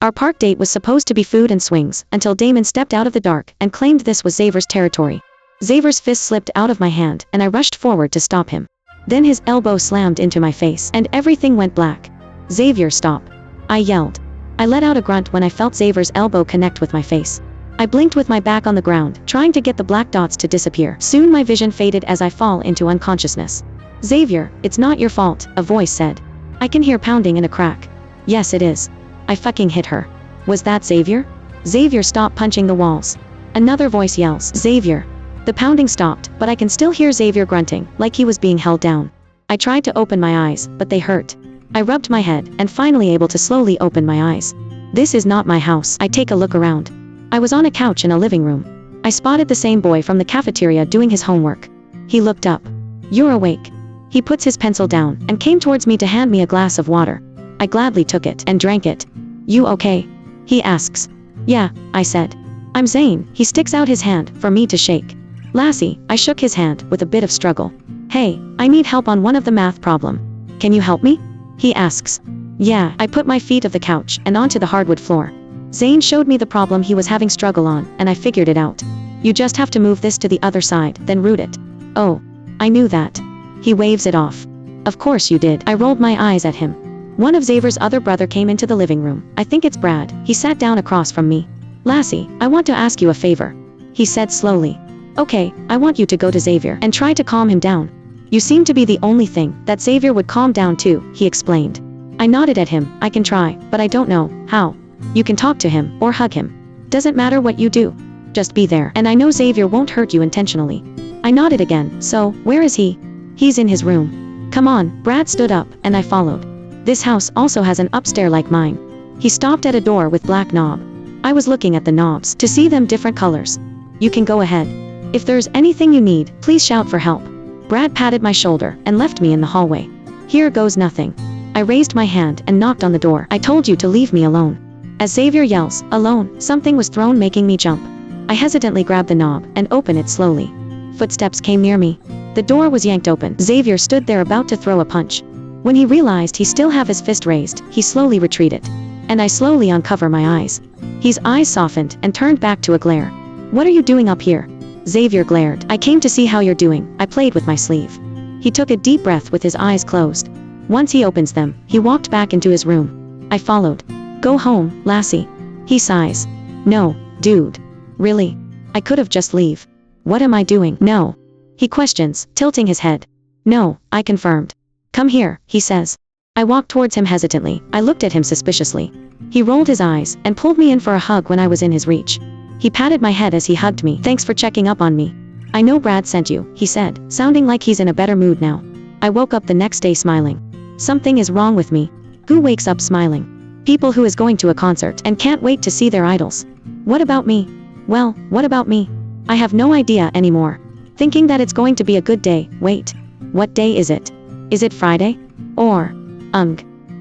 Our park date was supposed to be food and swings, until Damon stepped out of the dark and claimed this was Xavier's territory. Xavier's fist slipped out of my hand, and I rushed forward to stop him. Then his elbow slammed into my face, and everything went black. "Xavier, stop!" I yelled. I let out a grunt when I felt Xavier's elbow connect with my face. I blinked with my back on the ground, trying to get the black dots to disappear. Soon my vision faded as I fall into unconsciousness. "Xavier, it's not your fault," a voice said. I can hear pounding in a crack. "Yes, it is. I fucking hit her." Was that Xavier? "Xavier, stop punching the walls." Another voice yells, "Xavier." The pounding stopped, but I can still hear Xavier grunting, like he was being held down. I tried to open my eyes, but they hurt. I rubbed my head, and finally able to slowly open my eyes. This is not my house. I take a look around. I was on a couch in a living room. I spotted the same boy from the cafeteria doing his homework. He looked up. "You're awake." He puts his pencil down, and came towards me to hand me a glass of water. I gladly took it, and drank it. "You okay?" he asks. "Yeah," I said. "I'm Zane." He sticks out his hand, for me to shake. "Lassie," I shook his hand, with a bit of struggle. "Hey, I need help on one of the math problem. Can you help me?" he asks. "Yeah." I put my feet off the couch, and onto the hardwood floor. Zane showed me the problem he was having struggle on, and I figured it out. "You just have to move this to the other side, then root it." "Oh. I knew that." He waves it off. "Of course you did." I rolled my eyes at him. One of Xavier's other brother came into the living room. I think it's Brad. He sat down across from me. "Lassie, I want to ask you a favor," he said slowly. "Okay, I want you to go to Xavier and try to calm him down. You seem to be the only thing that Xavier would calm down too," he explained. I nodded at him. "I can try, but I don't know how." "You can talk to him, or hug him. Doesn't matter what you do. Just be there, and I know Xavier won't hurt you intentionally." I nodded again. "So, where is he?" "He's in his room." "Come on." Brad stood up, and I followed. "This house also has an upstairs like mine." He stopped at a door with black knob. I was looking at the knobs to see them different colors. "You can go ahead. If there's anything you need, please shout for help." Brad patted my shoulder and left me in the hallway. "Here goes nothing." I raised my hand and knocked on the door. "I told you to leave me alone." As Xavier yells, "Alone," something was thrown, making me jump. I hesitantly grabbed the knob and opened it slowly. Footsteps came near me. The door was yanked open. Xavier stood there about to throw a punch. When he realized he still had his fist raised, he slowly retreated. And I slowly uncovered my eyes. His eyes softened and turned back to a glare. "What are you doing up here?" Xavier glared. "I came to see how you're doing." I played with my sleeve. He took a deep breath with his eyes closed. Once he opens them, he walked back into his room. I followed. "Go home, Lassie." He sighs. "No, dude. Really? I could have just leave." "What am I doing?" "No." He questions, tilting his head. "No," I confirmed. "Come here," he says. I walked towards him hesitantly. I looked at him suspiciously. He rolled his eyes and pulled me in for a hug when I was in his reach. He patted my head as he hugged me. "Thanks for checking up on me. I know Brad sent you," he said, sounding like he's in a better mood now. I woke up the next day smiling. Something is wrong with me. Who wakes up smiling? People who is going to a concert and can't wait to see their idols. What about me? Well, what about me? I have no idea anymore. Thinking that it's going to be a good day. Wait. What day is it? Is it Friday? Or,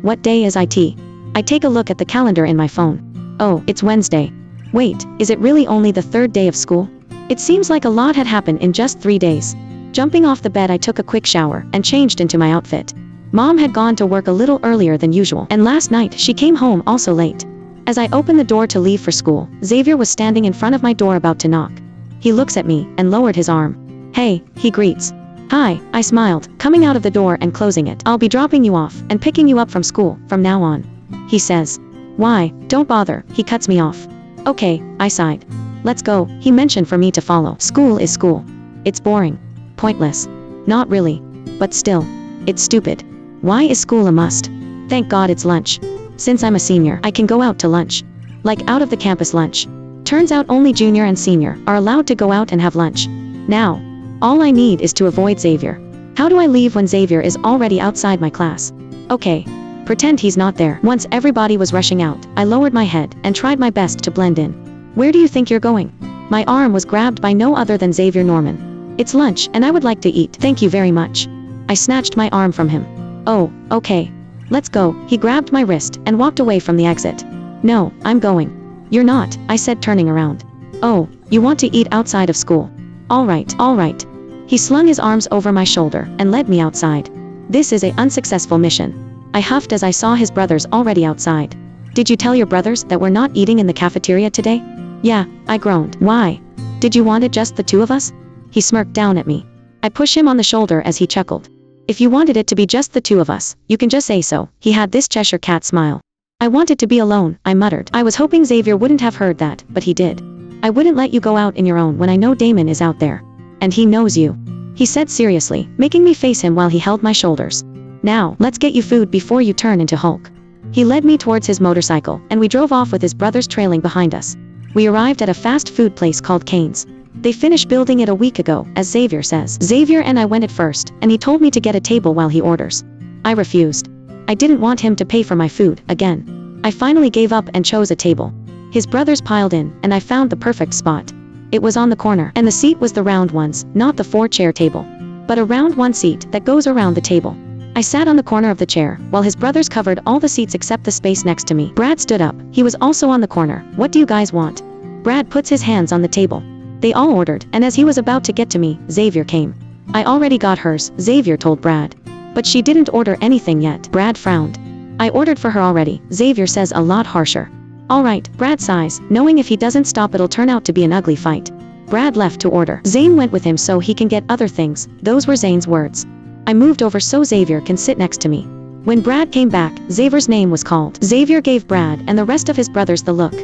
what day is it? I take a look at the calendar in my phone. Oh, it's Wednesday. Wait, is it really only the third day of school? It seems like a lot had happened in just 3 days. Jumping off the bed, I took a quick shower and changed into my outfit. Mom had gone to work a little earlier than usual, and last night she came home also late. As I opened the door to leave for school, Xavier was standing in front of my door about to knock. He looks at me and lowered his arm. "Hey," he greets. "Hi," I smiled, coming out of the door and closing it. "I'll be dropping you off and picking you up from school from now on," he says. "Why? Don't bother," he cuts me off. "Okay," I sighed. "Let's go," he mentioned for me to follow. School is school. It's boring. Pointless. Not really. But still. It's stupid. Why is school a must? Thank God it's lunch. Since I'm a senior, I can go out to lunch. Like out of the campus lunch. Turns out only junior and senior are allowed to go out and have lunch. Now, all I need is to avoid Xavier. How do I leave when Xavier is already outside my class? Okay. Pretend he's not there. Once everybody was rushing out, I lowered my head and tried my best to blend in. "Where do you think you're going?" My arm was grabbed by no other than Xavier Norman. "It's lunch and I would like to eat. Thank you very much." I snatched my arm from him. "Oh, okay. Let's go." He grabbed my wrist and walked away from the exit. "No, I'm going." "You're not," I said, turning around. "Oh, you want to eat outside of school? All right, all right." He slung his arms over my shoulder and led me outside. This is an unsuccessful mission. I huffed as I saw his brothers already outside. Did you tell your brothers that we're not eating in the cafeteria today? Yeah, I groaned. Why? Did you want it just the two of us? He smirked down at me. I pushed him on the shoulder as he chuckled. If you wanted it to be just the two of us, you can just say so. He had this Cheshire cat smile. I wanted to be alone, I muttered. I was hoping Xavier wouldn't have heard that, but he did. I wouldn't let you go out in your own when I know Damon is out there. And he knows you. He said seriously, making me face him while he held my shoulders. Now, let's get you food before you turn into Hulk. He led me towards his motorcycle, and we drove off with his brothers trailing behind us. We arrived at a fast food place called Cane's. They finished building it a week ago, as Xavier says. Xavier and I went at first, and he told me to get a table while he orders. I refused. I didn't want him to pay for my food, again. I finally gave up and chose a table. His brothers piled in, and I found the perfect spot. It was on the corner, and the seat was the round ones, not the 4-chair table, but a round one seat that goes around the table. I sat on the corner of the chair, while his brothers covered all the seats except the space next to me. Brad stood up. He was also on the corner. What do you guys want? Brad puts his hands on the table. They all ordered, and as he was about to get to me, Xavier came. I already got hers, Xavier told Brad. But she didn't order anything yet. Brad frowned. I ordered for her already, Xavier says a lot harsher. Alright, Brad sighs, knowing if he doesn't stop it'll turn out to be an ugly fight. Brad left to order. Zane went with him so he can get other things. Those were Zane's words. I moved over so Xavier can sit next to me. When Brad came back, Xavier's name was called. Xavier gave Brad and the rest of his brothers the look.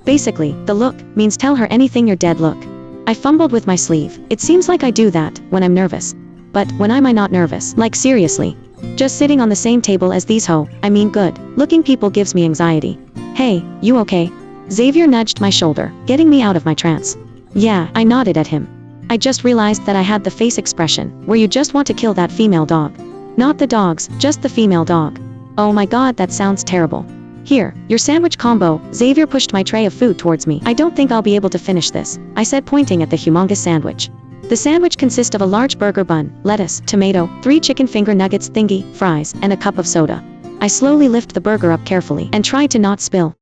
Basically, the look means tell her anything you're dead look. I fumbled with my sleeve. It seems like I do that when I'm nervous. But when am I not nervous? Like seriously. Just sitting on the same table as these good looking people gives me anxiety. Hey, you okay? Xavier nudged my shoulder, getting me out of my trance. Yeah, I nodded at him. I just realized that I had the face expression, where you just want to kill that female dog. Not the dogs, just the female dog. Oh my god, that sounds terrible. Here, your sandwich combo. Xavier pushed my tray of food towards me. I don't think I'll be able to finish this, I said, pointing at the humongous sandwich. The sandwich consists of a large burger bun, lettuce, tomato, 3 chicken finger nuggets thingy, fries, and a cup of soda. I slowly lift the burger up carefully and tried to not spill.